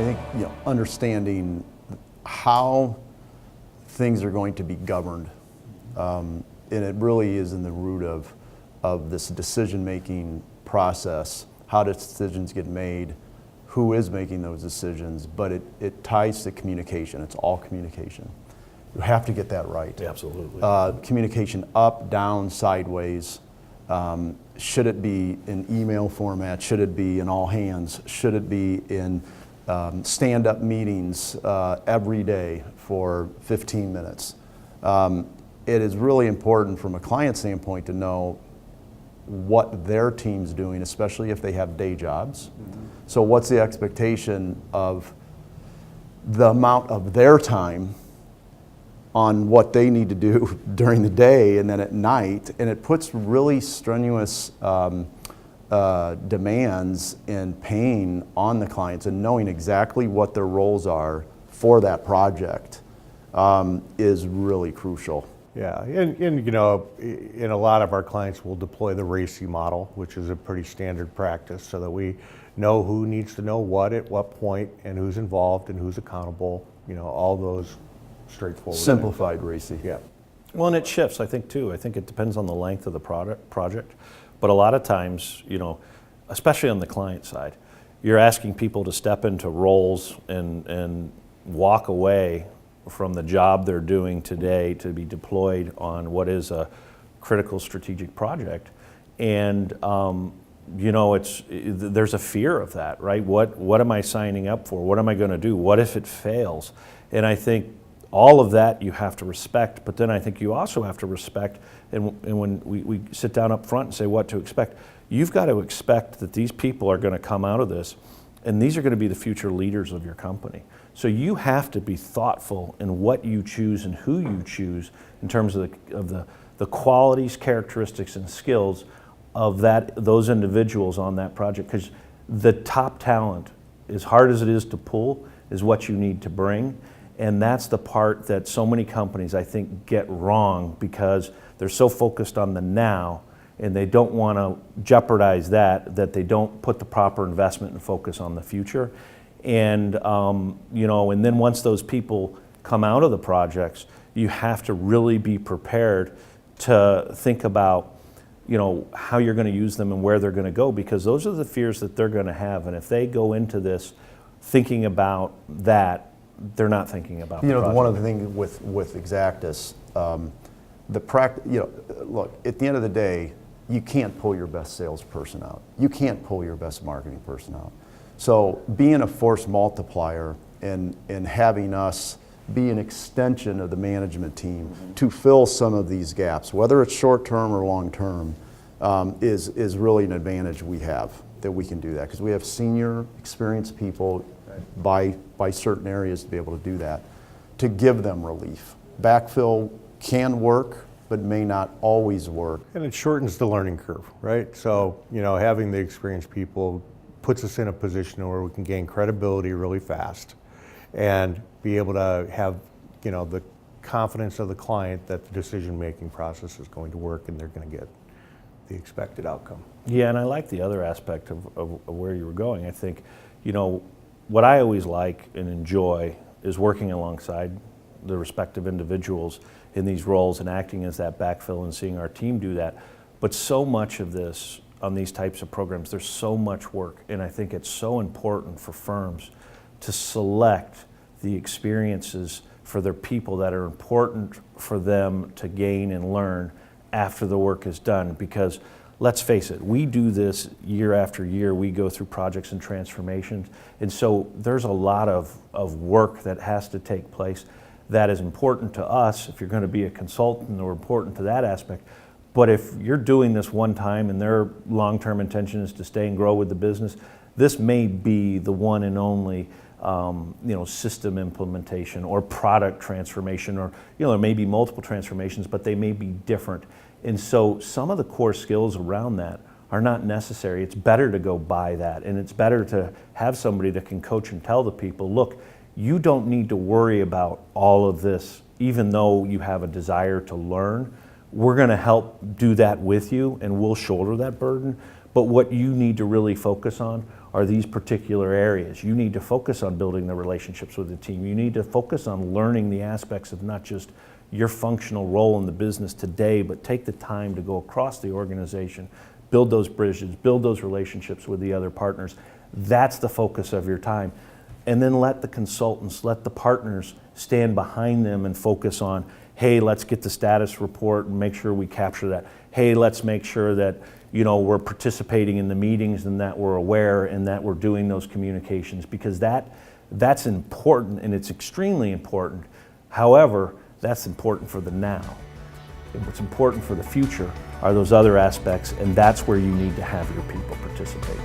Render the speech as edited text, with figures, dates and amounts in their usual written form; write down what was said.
think understanding how things are going to be governed, and it really is in the root of this decision-making process, how decisions get made, who is making those decisions, but it ties to communication. It's all communication. You have to get that right. Absolutely. Communication up, down, sideways. Should it be in email format? Should it be in all hands? Should it be in stand-up meetings every day for 15 minutes? It is really important from a client standpoint to know what their team's doing, especially if they have day jobs. Mm-hmm. So what's the expectation of the amount of their time on what they need to do during the day and then at night, and it puts really strenuous demands and pain on the clients, and knowing exactly what their roles are for that project is really crucial. Yeah, and in a lot of our clients we'll deploy the RACI model, which is a pretty standard practice, so that we know who needs to know what at what point and who's involved and who's accountable, all those straightforward. Simplified RACI. Yeah. Well, and it shifts, I think, too. I think it depends on the length of the project. But a lot of times, especially on the client side, you're asking people to step into roles and walk away from the job they're doing today to be deployed on what is a critical strategic project. And, there's a fear of that, right? What am I signing up for? What am I going to do? What if it fails? And I think all of that you have to respect, but then I think you also have to respect, and when we sit down up front and say what to expect, you've got to expect that these people are going to come out of this, and these are going to be the future leaders of your company. So you have to be thoughtful in what you choose and who you choose in terms of the qualities, characteristics, and skills of those individuals on that project, because the top talent, as hard as it is to pull, is what you need to bring. And that's the part that so many companies, I think, get wrong because they're so focused on the now and they don't want to jeopardize that they don't put the proper investment and focus on the future. And, and then once those people come out of the projects, you have to really be prepared to think about, how you're going to use them and where they're going to go, because those are the fears that they're going to have. And if they go into this thinking about that, they're not thinking about the project. One of the things with Exactus, look, at the end of the day, you can't pull your best salesperson out. You can't pull your best marketing person out. So being a force multiplier and having us be an extension of the management team to fill some of these gaps, whether it's short-term or long-term, is really an advantage we have, that we can do that, because we have senior, experienced people by certain areas to be able to do that, to give them relief. Backfill can work, but may not always work. And it shortens the learning curve, right? So, having the experienced people puts us in a position where we can gain credibility really fast and be able to have, the confidence of the client that the decision-making process is going to work and they're going to get the expected outcome. Yeah, and I like the other aspect of where you were going. I think, what I always like and enjoy is working alongside the respective individuals in these roles and acting as that backfill and seeing our team do that. But so much of this on these types of programs, there's so much work, and I think it's so important for firms to select the experiences for their people that are important for them to gain and learn after the work is done. Because let's face it, we do this year after year. We go through projects and transformations, and so there's a lot of work that has to take place that is important to us if you're going to be a consultant, or important to that aspect. But if you're doing this one time and their long-term intention is to stay and grow with the business, this may be the one and only system implementation or product transformation, or there may be multiple transformations, but they may be different. And so some of the core skills around that are not necessary. It's better to go by that, and it's better to have somebody that can coach and tell the people, look, you don't need to worry about all of this, even though you have a desire to learn. We're going to help do that with you, and we'll shoulder that burden. But what you need to really focus on are these particular areas. You need to focus on building the relationships with the team. You need to focus on learning the aspects of not just your functional role in the business today, but take the time to go across the organization, build those bridges, build those relationships with the other partners. That's the focus of your time. And then let the consultants, let the partners stand behind them and focus on, hey, let's get the status report and make sure we capture that. Hey, let's make sure that we're participating in the meetings and that we're aware and that we're doing those communications, because that's important, and it's extremely important. However, that's important for the now. And what's important for the future are those other aspects, and that's where you need to have your people participate.